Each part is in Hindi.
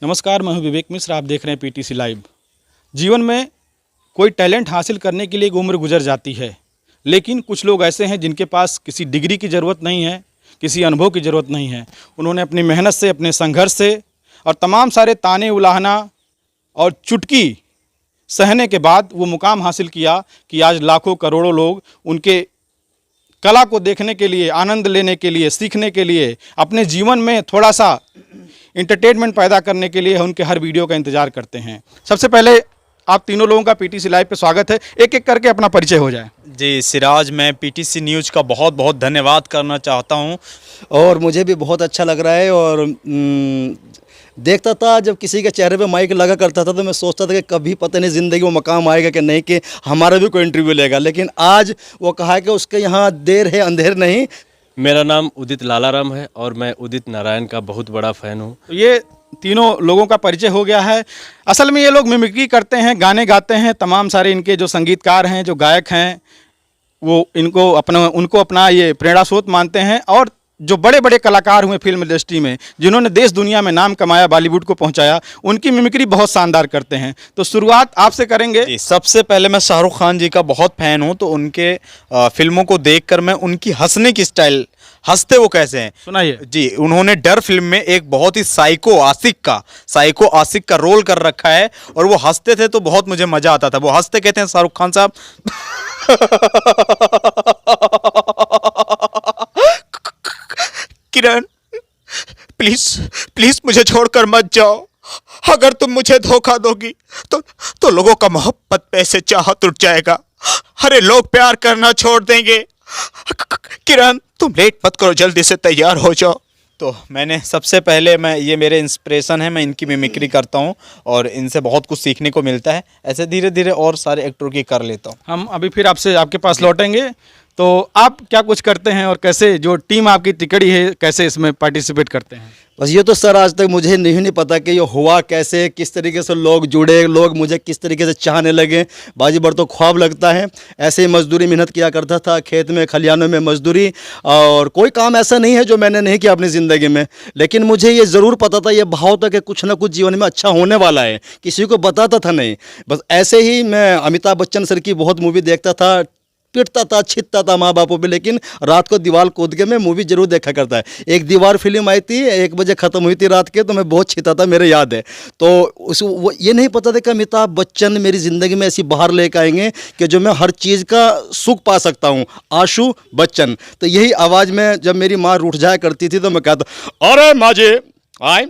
नमस्कार, मैं हूं विवेक मिश्र। आप देख रहे हैं पीटीसी लाइव। जीवन में कोई टैलेंट हासिल करने के लिए एक उम्र गुजर जाती है, लेकिन कुछ लोग ऐसे हैं जिनके पास किसी डिग्री की ज़रूरत नहीं है, किसी अनुभव की ज़रूरत नहीं है। उन्होंने अपनी मेहनत से, अपने संघर्ष से और तमाम सारे ताने उलाहना और चुटकी सहने के बाद वो मुकाम हासिल किया कि आज लाखों करोड़ों लोग उनके कला को देखने के लिए, आनंद लेने के लिए, सीखने के लिए, अपने जीवन में थोड़ा सा इंटरटेनमेंट पैदा करने के लिए उनके हर वीडियो का इंतजार करते हैं। सबसे पहले आप तीनों लोगों का पीटीसी लाइव पे स्वागत है। एक एक करके अपना परिचय हो जाए। जी सिराज, मैं पीटीसी न्यूज़ का बहुत बहुत धन्यवाद करना चाहता हूं। और मुझे भी बहुत अच्छा लग रहा है। और देखता था जब किसी के चेहरे पे माइक लगा करता था तो मैं सोचता था कि कभी पता नहीं ज़िंदगी में मकाम आएगा कि नहीं, कि हमारा भी कोई इंटरव्यू लेगा। लेकिन आज वो कहा कि उसके यहाँ देर है अंधेर नहीं। मेरा नाम उदित लालाराम है और मैं उदित नारायण का बहुत बड़ा फ़ैन हूँ। तो ये तीनों लोगों का परिचय हो गया है। असल में ये लोग मिमिक्री करते हैं, गाने गाते हैं। तमाम सारे इनके जो संगीतकार हैं, जो गायक हैं, वो उनको अपना ये प्रेरणा स्रोत मानते हैं। और जो बड़े बड़े कलाकार हुए फिल्म इंडस्ट्री में, जिन्होंने देश दुनिया में नाम कमाया, बॉलीवुड को पहुंचाया, उनकी मिमिक्री बहुत शानदार करते हैं। तो शुरुआत आपसे करेंगे। जी, सबसे पहले मैं शाहरुख खान जी का बहुत फ़ैन हूं, तो उनके फिल्मों को देखकर मैं उनकी हंसने की स्टाइल, हंसते वो कैसे हैं, सुनाइए। जी, उन्होंने डर फिल्म में एक बहुत ही साइको आशिक का रोल कर रखा है और वो हंसते थे तो बहुत मुझे मज़ा आता था। वो हंसते कहते हैं शाहरुख खान साहब किरण, प्लीज प्लीज मुझे छोड़कर मत जाओ। अगर तुम मुझे धोखा दोगी तो लोगों का मोहब्बत पे से चाहत उठ जाएगा। अरे लोग प्यार करना छोड़ देंगे। किरण, तुम लेट मत करो, जल्दी से तैयार हो जाओ। तो मैंने सबसे पहले, ये मेरे इंस्पिरेशन है, मैं इनकी मिमिक्री करता हूँ और इनसे बहुत कुछ सीखने को मिलता है। ऐसे धीरे धीरे और सारे एक्टरों की कर लेता हूँ। हम अभी फिर आपके पास लौटेंगे। तो आप क्या कुछ करते हैं और कैसे जो टीम आपकी तिकड़ी है, कैसे इसमें पार्टिसिपेट करते हैं? बस ये तो सर आज तक मुझे नहीं पता कि ये हुआ कैसे, किस तरीके से लोग जुड़े, लोग मुझे किस तरीके से चाहने लगे। बाजी भर तो ख्वाब लगता है। ऐसे ही मजदूरी मेहनत किया करता था, खेत में खलिहानों में मजदूरी, और कोई काम ऐसा नहीं है जो मैंने नहीं किया अपनी ज़िंदगी में। लेकिन मुझे ये ज़रूर पता था, ये भाव था कि कुछ ना कुछ जीवन में अच्छा होने वाला है। किसी को बताता था नहीं। बस ऐसे ही मैं अमिताभ बच्चन सर की बहुत मूवी देखता था, पिटता था, छिदता था माँ बापों पे, लेकिन रात को दीवार कूद के मैं मूवी जरूर देखा करता है। एक दीवार फिल्म आई थी, 1 बजे ख़त्म हुई थी रात के, तो मैं बहुत छिता था, मेरे याद है। तो वो ये नहीं पता था कि अमिताभ बच्चन मेरी ज़िंदगी में ऐसी बाहर लेकर आएंगे कि जो मैं हर चीज़ का सुख पा सकता हूँ। आशु बच्चन। तो यही आवाज़ में जब मेरी माँ रूठ जाया करती थी तो मैं कहता, अरे माँ जी आए।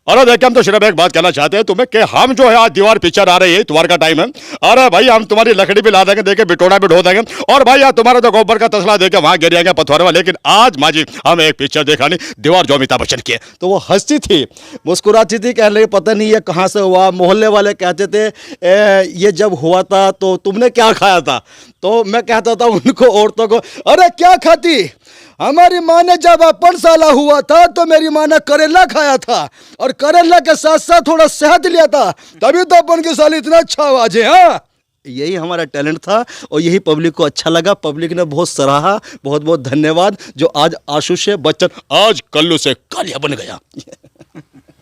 अरे देखिए, हम तो सिर्फ एक बात कहना चाहते हैं तुम्हें कि हम जो है आज दीवार पिक्चर आ रही है, इतवार का टाइम है। अरे भाई, हम तुम्हारी लकड़ी भी ला देंगे, देके बिटोड़ा भी ढो देंगे, और भाई यार तुम्हारा तो गोबर का तसला देके वहां गिर जाएंगे पथवारे वाले। लेकिन आज माँ जी हमें एक पिक्चर देखा नहीं, दीवार जो अमिताभ बच्चन की है। तो वो हंसती थी, मुस्कुराती थी, कह रही पता नहीं ये कहाँ से हुआ। मोहल्ले वाले कहते थे ये जब हुआ था तो तुमने क्या खाया था? तो मैं कहता था उनको, औरतों को, अरे क्या खाती, हमारी माँ ने जब 5 साल हुआ था तो मेरी माँ ने करेला खाया था, और करेला के साथ साथ थोड़ा शहद लिया था, तभी तो अपन की साल इतना अच्छा आवाज है। हाँ, यही हमारा टैलेंट था और यही पब्लिक को अच्छा लगा। पब्लिक ने बहुत सराहा। बहुत बहुत धन्यवाद। जो आज आशु से बच्चन आज कल्लू से कालिया बन गया।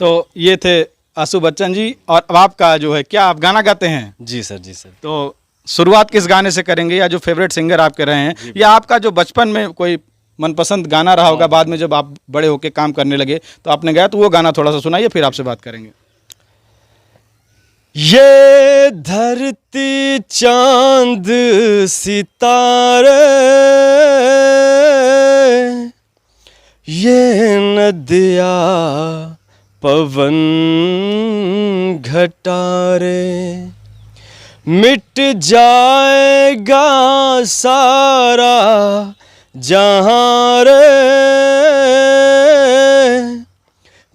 तो ये थे आशु बच्चन जी। और अब आपका जो है, क्या आप गाना गाते हैं? जी सर, जी सर। तो शुरुआत किस गाने से करेंगे, या जो फेवरेट सिंगर आपके रहे हैं, या आपका जो बचपन में कोई मनपसंद गाना रहा होगा, बाद में जब आप बड़े होके काम करने लगे तो आपने गाया, तो वो गाना थोड़ा सा सुनाइए, फिर आपसे बात करेंगे। ये धरती चांद सितारे, ये नदिया पवन घटारे, मिट जाएगा सारा जहाँ रे,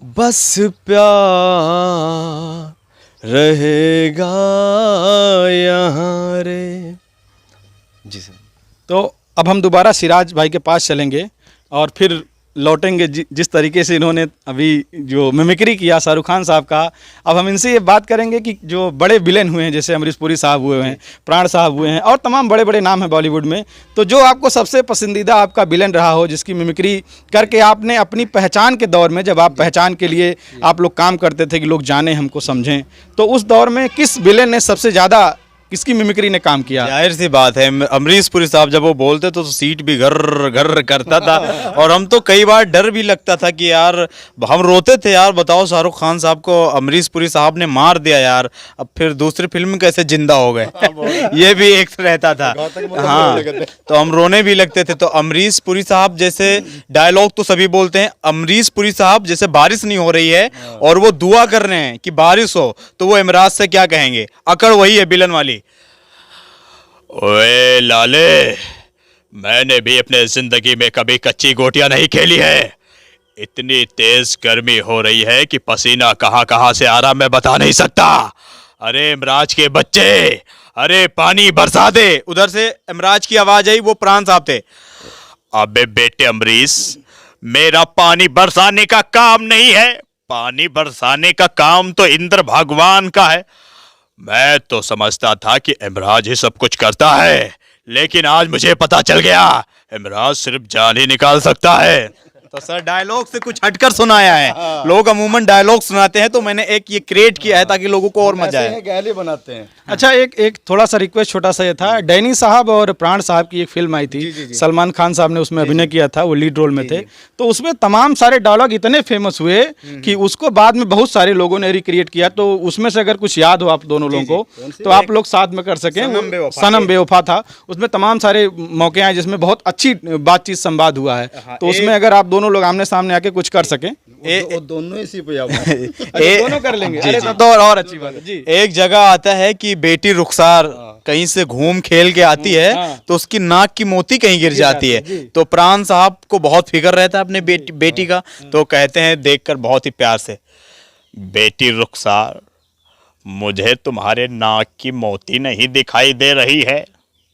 बस प्यार रहेगा यहाँ रे। जी सर। तो अब हम दोबारा सिराज भाई के पास चलेंगे और फिर लौटेंगे जिस तरीके से इन्होंने अभी जो मिमिक्री किया शाहरुख खान साहब का। अब हम इनसे ये बात करेंगे कि जो बड़े विलेन हुए हैं, जैसे अमरीश पुरी साहब हुए हैं, प्राण साहब हुए हैं और तमाम बड़े बड़े नाम हैं बॉलीवुड में, तो जो आपको सबसे पसंदीदा आपका विलेन रहा हो, जिसकी मिमिक्री करके आपने अपनी पहचान के दौर में, जब आप पहचान के लिए आप लोग काम करते थे कि लोग जाने हमको समझें, तो उस दौर में किस विलेन ने सबसे ज़्यादा, किसकी मिमिक्री ने काम किया? जाहिर सी बात है, अमरीश पुरी साहब जब वो बोलते तो सीट भी घर घर करता था और हम तो कई बार डर भी लगता था कि यार हम रोते थे यार, बताओ शाहरुख खान साहब को अमरीश पुरी साहब ने मार दिया यार, अब फिर दूसरी फिल्म में कैसे जिंदा हो गए ये भी एक रहता था। हाँ, तो हम रोने भी लगते थे। तो अमरीश पुरी साहब जैसे डायलॉग तो सभी बोलते हैं, अमरीश पुरी साहब जैसे बारिश नहीं हो रही है और वो दुआ कर रहे हैं कि बारिश हो, तो वो इमराज से क्या कहेंगे? अकड़ वही है विलन वाली, ओए लाले, मैंने भी अपने जिंदगी में कभी कच्ची गोटियां नहीं खेली है। इतनी तेज गर्मी हो रही है कि पसीना कहाँ कहाँ से आ रहा मैं बता नहीं सकता। अरे इमराज के बच्चे, अरे पानी बरसा दे। उधर से इमराज की आवाज आई, वो प्राण साहब थे। अबे बेटे अमरीश, मेरा पानी बरसाने का काम नहीं है, पानी बरसाने का काम तो इंद्र भगवान का है। मैं तो समझता था कि इमराज ही सब कुछ करता है, लेकिन आज मुझे पता चल गया इमराज सिर्फ जान ही निकाल सकता है। तो सर डायलॉग से कुछ हटकर सुनाया है। लोग अमूमन डायलॉग सुनाते हैं, तो मैंने एक ये क्रिएट किया है ताकि लोगों को और मजा आए। गैली बनाते हैं। अच्छा, एक थोड़ा सा रिक्वेस्ट छोटा सा ये था, डैनी साहब और प्राण साहब की एक फिल्म आई थी, सलमान खान साहब ने उसमें अभिनय किया था, वो लीड रोल में थे, तो उसमें तमाम सारे डायलॉग इतने फेमस हुए कि उसको बाद में बहुत सारे लोगों ने रिक्रिएट किया। तो उसमें से अगर कुछ याद हो आप दोनों लोगों को, तो आप लोग साथ में कर सकें। सनम बेवफा था, उसमें तमाम सारे मौके आए जिसमें बहुत अच्छी बातचीत संवाद हुआ है। तो उसमें अगर आप दोनों लोग आमने सामने आके कुछ कर सकें, वो दोनों इसी पे दोनों कर लेंगे। अरे जी। तो और अच्छी बात है जी। एक जगह आता है कि बेटी रुखसार कहीं से घूम खेल के आती है, तो उसकी नाक की मोती कहीं गिर जाती है, तो प्राण साहब को बहुत फिक्र रहता है अपने बेटी का, तो कहते हैं देखकर बहुत ही प्यार से, बेटी रुखसार, मुझे तुम्हारे नाक की मोती नहीं दिखाई दे रही है।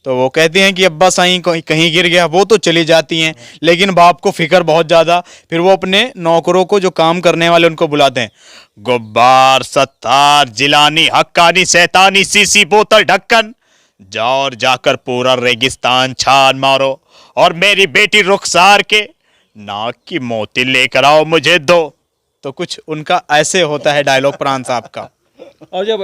तो वो कहती हैं कि अब्बा साईं कहीं गिर गया, वो तो चली जाती हैं, लेकिन बाप को फिक्र बहुत ज़्यादा। फिर वो अपने नौकरों को, जो काम करने वाले, उनको बुलाते हैं, गुब्बार, सत्तार, जिलानी, हक्कानी, सैतानी, सीसी, बोतल, ढक्कन, जाओ और जाकर पूरा रेगिस्तान छान मारो और मेरी बेटी रुखसार के नाक की मोती लेकर आओ, मुझे दो। तो कुछ उनका ऐसे होता है डायलॉग प्राण साहब का। और जब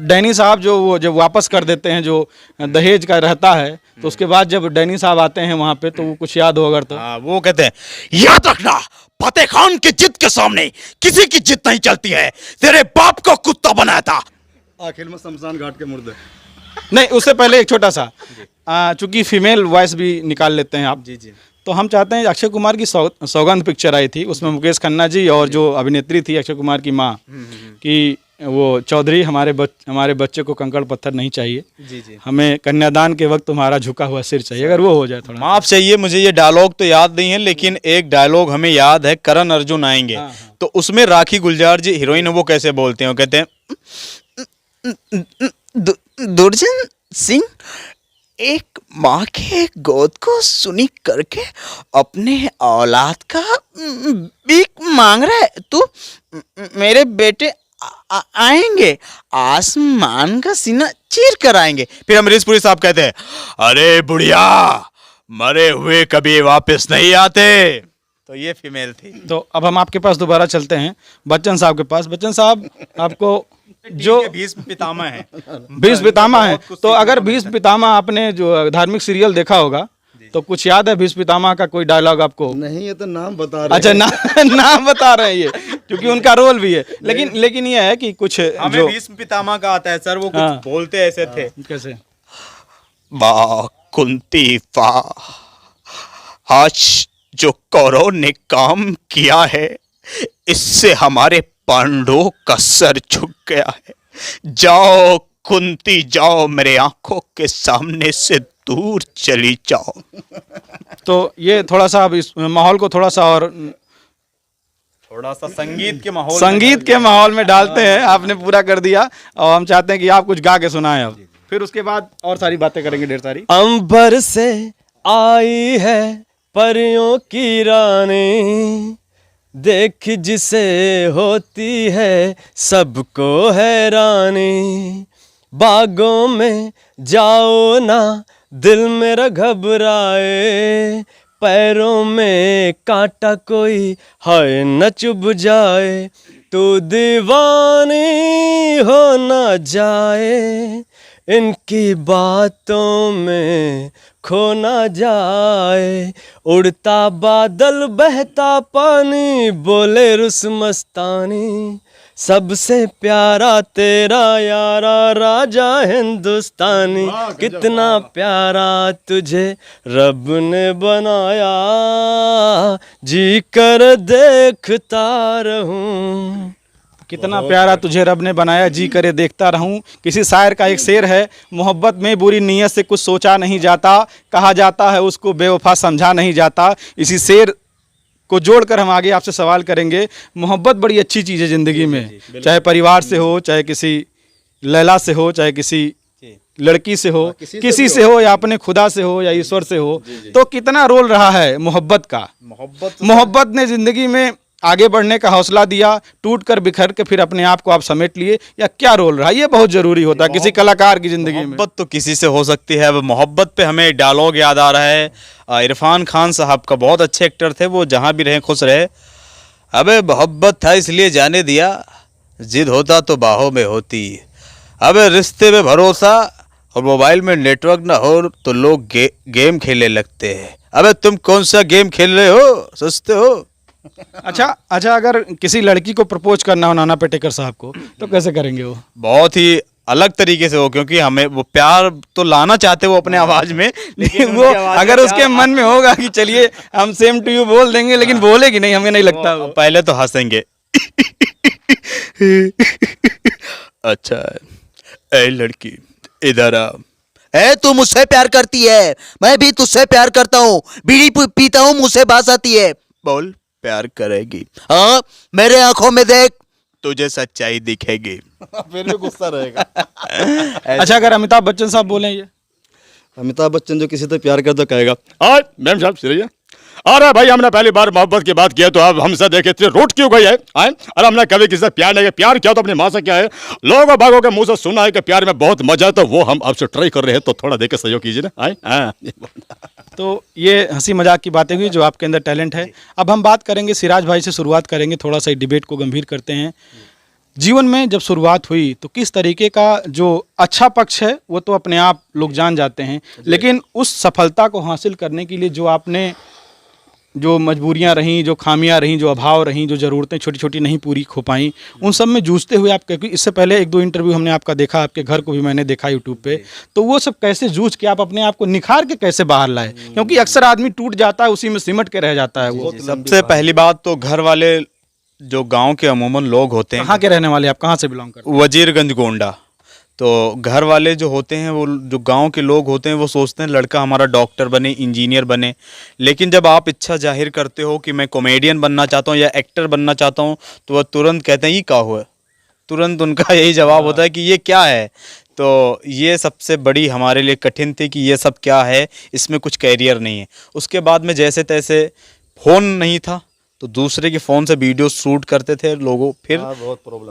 डैनी साहब जब वापस कर देते हैं, जो दहेज का रहता है, तो उसके बाद जब डैनी साहब आते हैं वहाँ पे, तो वो कुछ याद हो अगर तो? हाँ, वो कहते हैं, याद रखना, फतेह खान की जिद के सामने किसी की जिद नहीं चलती है, तेरे बाप को कुत्ता बनाया था। आखिर में शमशान घाट के मुर्दे। नहीं, उससे पहले एक छोटा सा, चूंकि फीमेल वॉइस भी निकाल लेते हैं आप, जी, तो हम चाहते हैं, अक्षय कुमार की सौगंध पिक्चर आई थी, उसमें मुकेश खन्ना जी और जो अभिनेत्री थी अक्षय कुमार की माँ, कि वो चौधरी, हमारे बच्चे को कंकड़ पत्थर नहीं चाहिए, जी, हमें कन्यादान के वक्त तुम्हारा झुका हुआ सिर चाहिए। अगर वो हो जाए थोड़ा। माफ चाहिए, मुझे ये डायलॉग तो याद नहीं है, लेकिन एक डायलॉग हमें याद है, करण अर्जुन आएंगे, तो उसमें राखी गुलजार जी हीरोइन, वो कैसे बोलते हैं, वो कहते हैं, दुर्जन सिंह एक माँ के गोद को सुनी करके अपने औलाद का भीख मांग रहा है, तू मेरे बेटे आएंगे, आसमान का सीना चीर कर आएंगे। फिर अमरीश पुरी साहब कहते हैं, अरे बुढ़िया, मरे हुए कभी वापस नहीं आते। तो ये फीमेल थी। तो अब हम आपके पास दोबारा चलते हैं, बच्चन साहब के पास। बच्चन साहब, आपको जो भीष्म पितामह है, भीष्म पितामह है, तो अगर भीष्म पितामह आपने जो धार्मिक सीरियल देखा होगा, तो कुछ याद है भीष्म पितामह का कोई डायलॉग आपको? नहीं, ये तो नाम बता रहे अच्छा, नाम बता रहे हैं ये, क्योंकि उनका रोल भी है, लेकिन ये है कि कुछ हमें भीष्म पितामह का आता है सर, वो कुछ बोलते ऐसे थे। कैसे? माँ कुंती फा, आज जो कौरव ने काम किया है, इससे हमारे पांडवों का सर झुक गया है। जाओ कुंती, जाओ, मेरे आंखों के सामने से दूर चली जाओ। तो ये थोड़ा सा अब इस माहौल को थोड़ा सा संगीत के माहौल में डालते हैं। आपने पूरा कर दिया, और हम चाहते हैं कि आप कुछ गा के सुनाएं अब, फिर उसके बाद और सारी बातें करेंगे, ढेर सारी। अंबर से आई है परियों की रानी, देख जिसे होती है सबको हैरानी। बागों में जाओ ना दिल मेरा घबराए, पैरों में कांटा कोई हाय न चुभ जाए। तू दीवानी हो ना जाए, इनकी बातों में खो ना जाए। उड़ता बादल बहता पानी, बोले रुस मस्तानी। सबसे प्यारा तेरा यारा राजा हिंदुस्तानी। कितना प्यारा तुझे रब ने बनाया, जी कर देखता रहूं। कितना प्यारा तुझे रब ने बनाया, जी करे देखता रहूं। किसी शायर का एक शेर है, मोहब्बत में बुरी नीयत से कुछ सोचा नहीं जाता, कहा जाता है उसको बेवफा समझा नहीं जाता। इसी शेर को जोड़कर हम आगे आपसे सवाल करेंगे। मोहब्बत बड़ी अच्छी चीज़ है ज़िंदगी में, चाहे परिवार से हो, चाहे किसी लैला से हो, चाहे किसी लड़की से हो, किसी से हो, या अपने खुदा से हो, या ईश्वर से हो। तो कितना रोल रहा है मोहब्बत का? मोहब्बत ने ज़िंदगी में आगे बढ़ने का हौसला दिया, टूट कर बिखर के फिर अपने आप को आप समेट लिए, या क्या रोल रहा? ये बहुत ज़रूरी होता है किसी कलाकार की ज़िंदगी में। मोहब्बत तो किसी से हो सकती है। अब मोहब्बत पे हमें डायलॉग याद आ रहा है इरफान खान साहब का, बहुत अच्छे एक्टर थे वो, जहाँ भी रहे खुश रहे। अबे मोहब्बत था इसलिए जाने दिया, जिद होता तो बाहों में होती। अबे रिश्ते में भरोसा और मोबाइल में नेटवर्क ना हो तो लोग गेम खेलने लगते हैं। अबे तुम कौन सा गेम खेल रहे हो, सोचते हो? अच्छा, अगर किसी लड़की को प्रपोज करना हो नाना पाटेकर साहब को, तो कैसे करेंगे वो? बहुत ही अलग तरीके से हो, क्योंकि हमें वो प्यार तो लाना चाहते वो अपने आवाज में, लेकिन वो अगर उसके मन में होगा कि चलिए हम सेम टू यू बोल देंगे, लेकिन बोलेगी नहीं, हमें नहीं लगता वो। पहले तो हंसेंगे। अच्छा ए लड़की इधर आ। ए तू मुझसे प्यार करती है, मैं भी तुझसे प्यार करता हूँ। बीड़ी पीता हूँ, मुझसे बात आती है। बोल प्यार करेगी? हाँ, मेरे आंखों में देख, तुझे सच्चाई दिखेगी। फिर भी गुस्सा रहेगा। अच्छा, अगर अमिताभ बच्चन साहब बोलें ये? अमिताभ बच्चन जो किसी से प्यार करता कहेगा, आज मैम साहब सुनिए, अरे भाई हमने पहली बार मोहब्बत की बात की है तो आप हमसे देखे इतने रूठ क्यों गई है? अरे हमने कभी किसी से प्यार नहीं किया। प्यार क्या तो अपनी माँ से क्या है? लोगों भागों के मुंह से सुना है कि प्यार में बहुत मजा है, तो वो हम आपसे ट्राई कर रहे हैं, तो थोड़ा देख के सहयोग कीजिए ना। तो ये हंसी मजाक की बातें हुई, जो आपके अंदर टैलेंट है। अब हम बात करेंगे, सिराज भाई से शुरुआत करेंगे, थोड़ा सा डिबेट को गंभीर करते हैं। जीवन में जब शुरुआत हुई तो किस तरीके का जो अच्छा पक्ष है वो तो अपने आप लोग जान जाते हैं, लेकिन उस सफलता को हासिल करने के लिए जो आपने जो मजबूरियां रहीं, जो खामियां रहीं, जो अभाव रहीं, जो ज़रूरतें छोटी छोटी नहीं पूरी हो पाई, उन सब में जूझते हुए आप, क्योंकि इससे पहले एक दो इंटरव्यू हमने आपका देखा, आपके घर को भी मैंने देखा यूट्यूब पे, तो वो सब कैसे जूझ के आप अपने आप को निखार के कैसे बाहर लाए? क्योंकि अक्सर आदमी टूट जाता है, उसी में सिमट के रह जाता है वो। सबसे पहली बात तो घर वाले जो गांव के अमूमन लोग होते हैं, कहाँ के रहने वाले आप, कहाँ से बिलोंग करते हैं? वजीरगंज गोंडा। तो घर वाले जो होते हैं, वो जो गांव के लोग होते हैं, वो सोचते हैं लड़का हमारा डॉक्टर बने, इंजीनियर बने। लेकिन जब आप इच्छा जाहिर करते हो कि मैं कॉमेडियन बनना चाहता हूँ या एक्टर बनना चाहता हूँ, तो वह तुरंत कहते हैं ये क्या हुआ? तुरंत उनका यही जवाब होता है कि ये क्या है। तो ये सबसे बड़ी हमारे लिए कठिन थी कि ये सब क्या है, इसमें कुछ कैरियर नहीं है। उसके बाद में जैसे तैसे, फ़ोन नहीं था तो दूसरे के फ़ोन से वीडियो शूट करते थे, लोगों फिर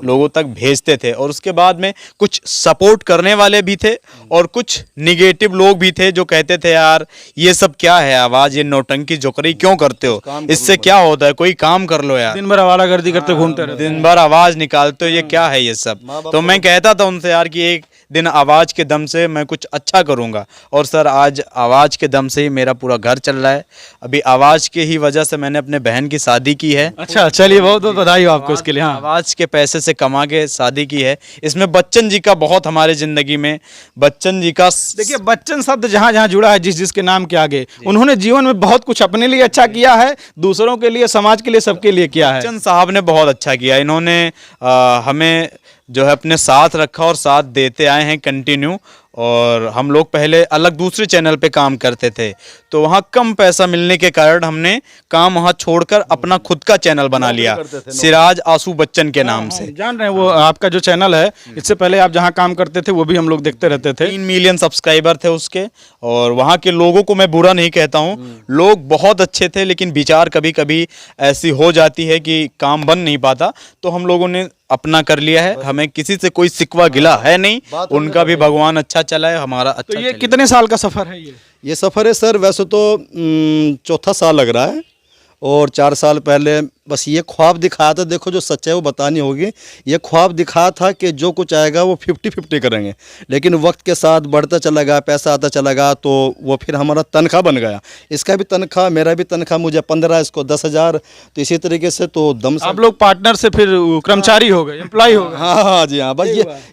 लोगों तक भेजते थे। और उसके बाद में कुछ सपोर्ट करने वाले भी थे और कुछ निगेटिव लोग भी थे जो कहते थे यार ये सब क्या है आवाज़, ये नौटंकी जोकरी क्यों करते हो, इससे क्या होता है, कोई काम कर लो यार, दिन भर आवारागर्दी करते घूमते रहते। दिन भर आवाज़ निकालते हो, ये क्या है ये सब। तो मैं कहता था उनसे यार कि एक दिन आवाज़ के दम से मैं कुछ अच्छा करूँगा। और सर आज आवाज़ के दम से ही मेरा पूरा घर चल रहा है। अभी आवाज़ के ही वजह से मैंने अपने बहन की शादी की है। अच्छा, चलिए, बहुत बहुत बधाई हो आपको इसके लिए। हाँ, आवाज़ के पैसे से कमा के शादी की है। इसमें बच्चन जी का बहुत हमारे ज़िंदगी में, बच्चन जी का, देखिए बच्चन शब्द जहाँ जहाँ जुड़ा है, जिस जिसके नाम के आगे, उन्होंने जीवन में बहुत कुछ अपने लिए अच्छा किया है, दूसरों के लिए, समाज के लिए, सबके लिए किया है। बच्चन साहब ने बहुत अच्छा किया। इन्होंने हमें जो है अपने साथ रखा और साथ देते आए हैं कंटिन्यू। और हम लोग पहले अलग दूसरे चैनल पे काम करते थे, तो वहाँ कम पैसा मिलने के कारण हमने काम वहाँ छोड़कर अपना खुद का चैनल बना लिया, सिराज आशु बच्चन के नाम से। जान रहे हैं वो आपका जो चैनल है, इससे पहले आप जहाँ काम करते थे वो भी हम लोग देखते रहते थे। 3 मिलियन सब्सक्राइबर थे उसके। और वहाँ के लोगों को मैं बुरा नहीं कहता हूँ, लोग बहुत अच्छे थे, लेकिन विचार कभी कभी ऐसी हो जाती है कि काम बन नहीं पाता, तो हम लोगों ने अपना कर लिया है। हमें किसी से कोई सिकवा गिला है नहीं, उनका भी भगवान अच्छा चला है, हमारा अच्छा तो ये चले। कितने साल का सफ़र है ये? सफ़र है सर, वैसे तो चौथा साल लग रहा है। और 4 साल पहले बस ये ख्वाब दिखाया था, देखो जो सच्चाई वो बतानी होगी, ये ख्वाब दिखाया था कि जो कुछ आएगा वो 50-50 करेंगे। लेकिन वक्त के साथ बढ़ता चला गया, पैसा आता चला गया, तो वो फिर हमारा तनख्वाह बन गया। इसका भी तनख्वाह, मेरा भी तनख्वाह, मुझे 15, इसको 10,000। तो इसी तरीके से तो दम से आप लोग पार्टनर से फिर कर्मचारी हो गए, एम्प्लॉय हो गए। हाँ हाँ जी हाँ, बस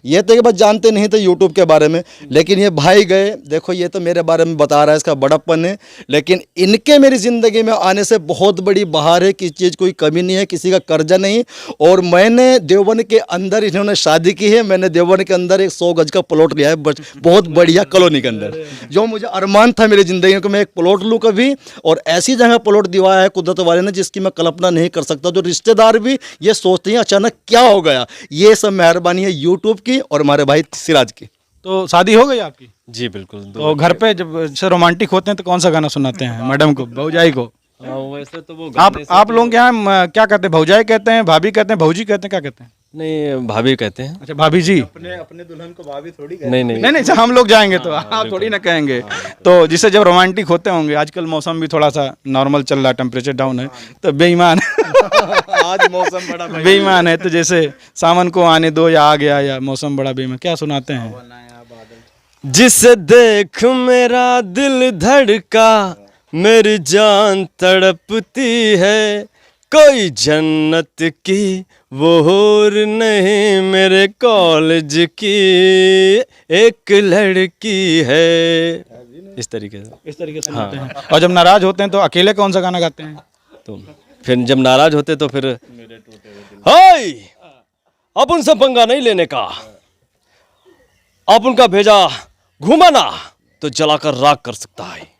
ये तो कि बस जानते नहीं थे यूट्यूब के बारे में, लेकिन ये भाई गए, देखो ये तो मेरे बारे में बता रहा है, इसका बड़प्पन है। लेकिन इनके मेरी ज़िंदगी में आने से बहुत बड़ी बहार है, किसी चीज़ कोई कमी नहीं है, किसी का कर्जा नहीं। और मैंने देवबंद के अंदर, इन्होंने शादी की है, मैंने देवबंद के अंदर एक 100 गज का प्लॉट लिया है, बहुत बढ़िया कॉलोनी के अंदर। जो मुझे अरमान था मेरी ज़िंदगी में कि मैं एक प्लॉट लूँ कभी, और ऐसी जगह प्लॉट दिवाया है कुदरत वाले ने जिसकी मैं कल्पना नहीं कर सकता। जो रिश्तेदार भी ये सोचते हैं अचानक क्या हो गया, ये सब मेहरबानी है यूट्यूब की और हमारे भाई सिराज की। तो शादी हो गई आपकी? जी बिल्कुल। तो घर पे जब से रोमांटिक होते हैं तो कौन सा गाना सुनाते हैं मैडम को, भौजाई को? हाँ, वैसे तो वो आप लोग क्या क्या कहते हैं, भौजाई कहते हैं, भाभी कहते हैं, भौजी कहते हैं, क्या कहते हैं? नहीं, भाभी कहते हैं। अच्छा, भाभी जी। अपने दुल्हन को भाभी थोड़ी नहीं नहीं नहीं अच्छा, हम लोग जाएंगे तो आप थोड़ी ना कहेंगे। तो जिससे जब रोमांटिक होते होंगे, आजकल मौसम भी थोड़ा सा नॉर्मल चल रहा है, टेम्परेचर डाउन है, तो बेईमान आज मौसम बड़ा बेईमान है, तो जैसे सावन को आने दो या आ गया, या मौसम बड़ा बेईमान, क्या सुनाते हैं? जिसे देख मेरा दिल धड़का, मेरी जान तड़पती है, कोई जन्नत की वो और नहीं, मेरे कॉलेज की एक लड़की है। इस तरीके से सुनाते हैं। और जब नाराज होते हैं तो अकेले कौन सा गाना गाते हैं? तो फिर जब नाराज होते तो फिर हाय, अपन से पंगा नहीं लेने का, अपन का भेजा घुमाना तो जलाकर राख कर सकता है।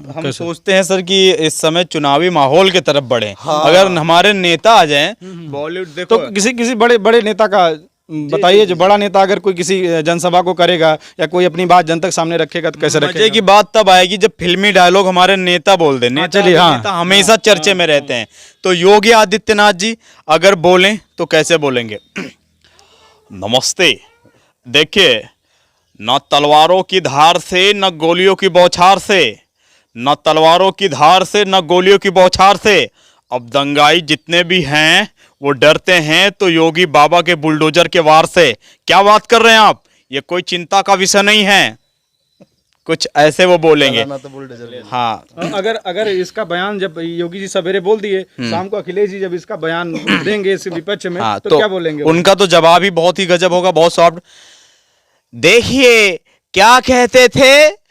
हम सोचते हैं सर कि इस समय चुनावी माहौल की तरफ बढ़े। अगर हमारे नेता आ जाएं, बॉलीवुड देखो, तो किसी बड़े बड़े नेता का बताइए, जो बड़ा नेता अगर कोई किसी जनसभा को करेगा या कोई अपनी बात जनता के सामने रखेगा तो कैसे रखेगा? मजे की बात तब आएगी जब फिल्मी डायलॉग हमारे नेता बोल दें। चलिए, हाँ। नेता हमेशा चर्चे में रहते हैं, तो योगी आदित्यनाथ जी अगर बोलें तो कैसे बोलेंगे? नमस्ते, देखिए, न तलवारों की धार से न गोलियों की बौछार से, न तलवारों की धार से न गोलियों की बौछार से, अब दंगाई जितने भी हैं वो डरते हैं तो योगी बाबा के बुलडोजर के वार से। क्या बात कर रहे हैं आप? ये कोई चिंता का विषय नहीं है। कुछ ऐसे वो बोलेंगे। हाँ, अगर इसका बयान जब योगी जी सवेरे बोल दिए, शाम को अखिलेश जी जब इसका बयान देंगे इस विपक्ष में, हाँ, तो क्या बोलेंगे? उनका तो जवाब ही बहुत ही गजब होगा, बहुत सॉफ्ट। देखिए क्या कहते थे,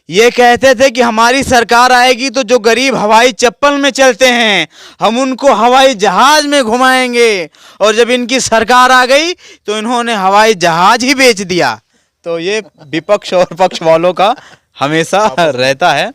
ये कहते थे कि हमारी सरकार आएगी तो जो गरीब हवाई चप्पल में चलते हैं हम उनको हवाई जहाज में घुमाएंगे, और जब इनकी सरकार आ गई तो इन्होंने हवाई जहाज ही बेच दिया। तो ये विपक्ष और पक्ष वालों का हमेशा रहता है।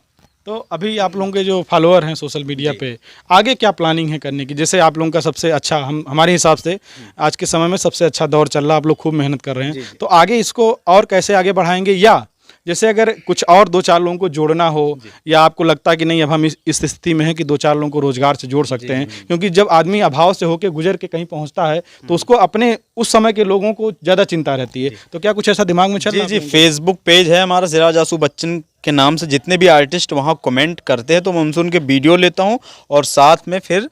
तो अभी आप लोगों के जो फॉलोअर हैं सोशल मीडिया पे, आगे क्या प्लानिंग है करने की? जैसे आप लोगों का सबसे अच्छा, हमारे हिसाब से आज के समय में सबसे अच्छा दौर चल रहा है, आप लोग खूब मेहनत कर रहे हैं, तो आगे इसको और कैसे आगे बढ़ाएंगे? या जैसे अगर कुछ और 2-4 लोगों को जोड़ना हो, या आपको लगता है कि नहीं अब हम इस स्थिति में हैं कि 2-4 लोगों को रोजगार से जोड़ सकते हैं, क्योंकि जब आदमी अभाव से होकर गुजर के कहीं पहुंचता है तो उसको अपने उस समय के लोगों को ज़्यादा चिंता रहती है, तो क्या कुछ ऐसा दिमाग में चल रहा है? जी, फेसबुक पेज है हमारा सिराज आशु बच्चन के नाम से। जितने भी आर्टिस्ट वहाँ कमेंट करते हैं तो मैं उनसे उनके वीडियो लेता हूँ और साथ में फिर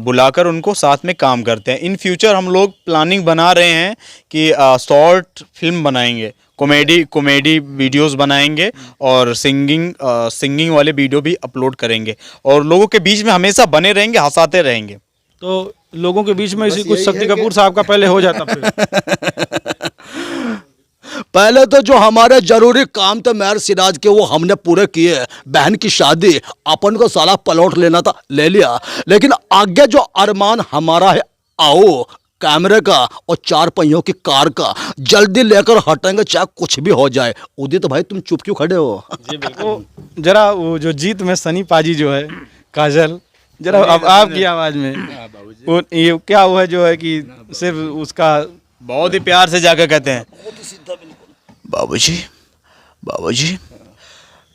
बुलाकर उनको साथ में काम करते हैं। इन फ्यूचर हम लोग प्लानिंग बना रहे हैं कि शॉर्ट फिल्म बनाएंगे, कॉमेडी वीडियोस बनाएंगे, और सिंगिंग वाले वीडियो भी अपलोड करेंगे, और लोगों के बीच में हमेशा बने रहेंगे, हंसाते रहेंगे। तो लोगों के बीच में इसी कुछ शक्ति कपूर साहब का पहले हो जाता फिर पहले तो जो हमारे जरूरी काम थे मेयर सिराज के वो हमने पूरे किए। बहन की शादी, अपन को साला प्लॉट लेना था, ले लिया। लेकिन आगे जो अरमान हमारा है, आओ कैमरे का और 4 पहियों की कार का जल्दी लेकर हटेंगे, चाहे कुछ भी हो जाए। उदित भाई तुम चुप क्यों खड़े हो? वो जरा वो जो जीत में सनी पाजी जो है काजल, जरा अब आपकी आवाज़ में वो ये क्या हुआ है जो है कि सिर्फ उसका बहुत ही प्यार से जाकर कहते हैं, बाबूजी बाबूजी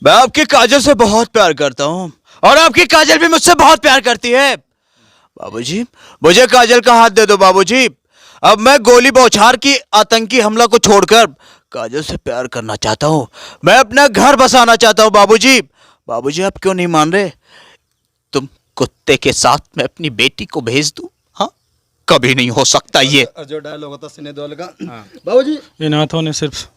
मैं आपकी काजल से बहुत प्यार करता हूँ और आपकी काजल भी मुझसे बहुत प्यार करती है। बाबूजी मुझे काजल का हाथ दे दो बाबूजी। अब मैं गोली बौछार की आतंकी हमला को छोड़कर काजल से प्यार करना चाहता हूँ। मैं अपना घर बसाना चाहता हूँ बाबूजी। बाबूजी आप क्यों नहीं मान रहे? तुम कुत्ते के साथ मैं अपनी बेटी को भेज दूं? हाँ, कभी नहीं हो सकता ये। जो डायलॉग होता सिने देओल का, बाबूजी इन हाथों ने सिर्फ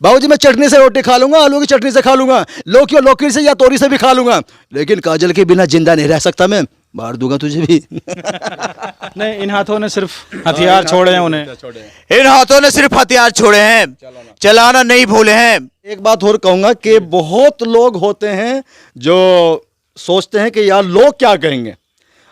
बाबूजी मैं चटनी से रोटी खा लूंगा, आलू की चटनी से खा लूंगा, लौकी लौकी से या तोरी से भी खा लूंगा, लेकिन काजल के बिना जिंदा नहीं रह सकता मैं, मार दूंगा तुझे भी। नहीं, इन हाथों ने सिर्फ हथियार छोड़े हैं उन्हें। इन हाथों ने सिर्फ हथियार छोड़े हैं, चलाना नहीं भूले हैं। एक बात और कहूंगा कि बहुत लोग होते हैं जो सोचते हैं कि यार लोग क्या कहेंगे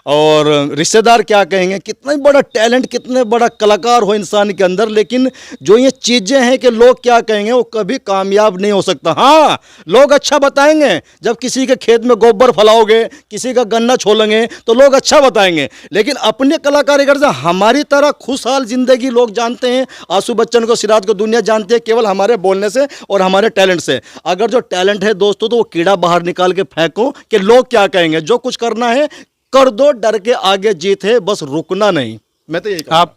और रिश्तेदार क्या कहेंगे, कितना बड़ा टैलेंट, कितने बड़ा कलाकार हो इंसान के अंदर, लेकिन जो ये चीज़ें हैं कि लोग क्या कहेंगे वो कभी कामयाब नहीं हो सकता। हाँ, लोग अच्छा बताएंगे, जब किसी के खेत में गोबर फैलाओगे, किसी का गन्ना छोलेंगे तो लोग अच्छा बताएंगे, लेकिन अपने कलाकार अगर से हमारी तरह खुशहाल जिंदगी लोग जानते हैं, आंसू बच्चन को, सिराज को दुनिया जानती है केवल हमारे बोलने से और हमारे टैलेंट से। अगर जो टैलेंट है दोस्तों तो वो कीड़ा बाहर निकाल के फेंको कि लोग क्या कहेंगे, जो कुछ करना है कर दो, डर के आगे जीत है, बस रुकना नहीं। मैं तो यही आप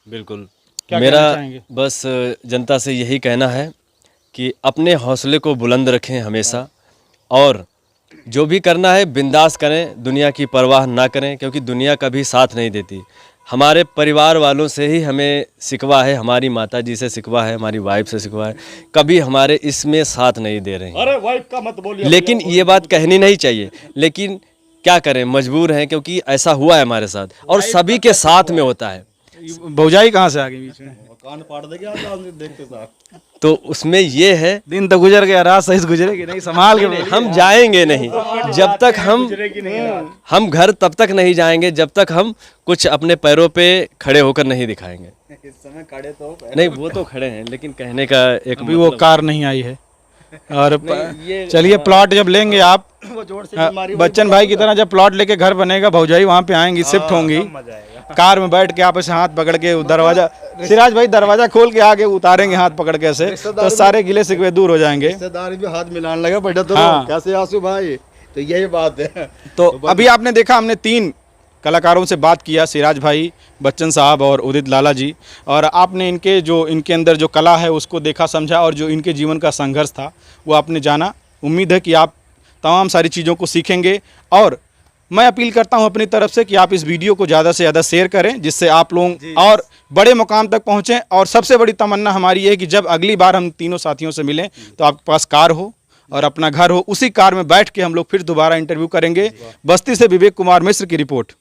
बिल्कुल क्या मेरा कहना चाहेंगे? बस जनता से यही कहना है कि अपने हौसले को बुलंद रखें हमेशा, और जो भी करना है बिंदास करें, दुनिया की परवाह ना करें, क्योंकि दुनिया कभी साथ नहीं देती। हमारे परिवार वालों से ही हमें शिकवा है, हमारी माता जी से शिकवा है, हमारी वाइफ से शिकवा है, कभी हमारे इसमें साथ नहीं दे रहे हैं। अरे वाइफ का मत बोलिए। लेकिन ये बात कहनी नहीं चाहिए, लेकिन क्या करें, मजबूर हैं, क्योंकि ऐसा हुआ है हमारे साथ और सभी के साथ में होता है। भौजाई कहाँ से आ गई बीच में? कान फाड़ देगा आप देखते साथ। तो उसमें ये है, दिन तो गुजर गया, रात सही गुजरेगी नहीं, संभाल के हम जाएंगे नहीं जब तक हम घर तब तक नहीं जाएंगे जब तक हम कुछ अपने पैरों पे खड़े होकर नहीं दिखाएंगे। इस समय खड़े तो नहीं, वो तो खड़े हैं, लेकिन कहने का एक अभी वो कार नहीं आई है। और चलिए प्लॉट जब लेंगे आप, बच्चन भाई की तरह जब प्लॉट लेके घर बनेगा, भौजाई वहाँ पे आएंगी, शिफ्ट होंगी, कार में बैठ के आपस हाथ पकड़ के दरवाजा, सिराज भाई दरवाजा खोल के आगे उतारेंगे हाथ पकड़ के ऐसे, तो सारे गिले शिकवे दूर हो जाएंगे। रिश्तेदार भी हाथ मिलाने लगा बेटा तो। हाँ। कैसे आंसू भाई, तो यही बात है। तो अभी आपने देखा, हमने 3 कलाकारों से बात किया, सिराज भाई, बच्चन साहब और उदित लाला जी, और आपने इनके अंदर जो कला है उसको देखा, समझा, और जो इनके जीवन का संघर्ष था वो आपने जाना। उम्मीद है कि आप तमाम सारी चीज़ों को सीखेंगे, और मैं अपील करता हूं अपनी तरफ से कि आप इस वीडियो को ज़्यादा से ज़्यादा शेयर करें, जिससे आप लोग और बड़े मुकाम तक पहुंचें। और सबसे बड़ी तमन्ना हमारी ये है कि जब अगली बार हम तीनों साथियों से मिलें तो आपके पास कार हो और अपना घर हो, उसी कार में बैठ के हम लोग फिर दोबारा इंटरव्यू करेंगे। बस्ती से विवेक कुमार मिश्र की रिपोर्ट।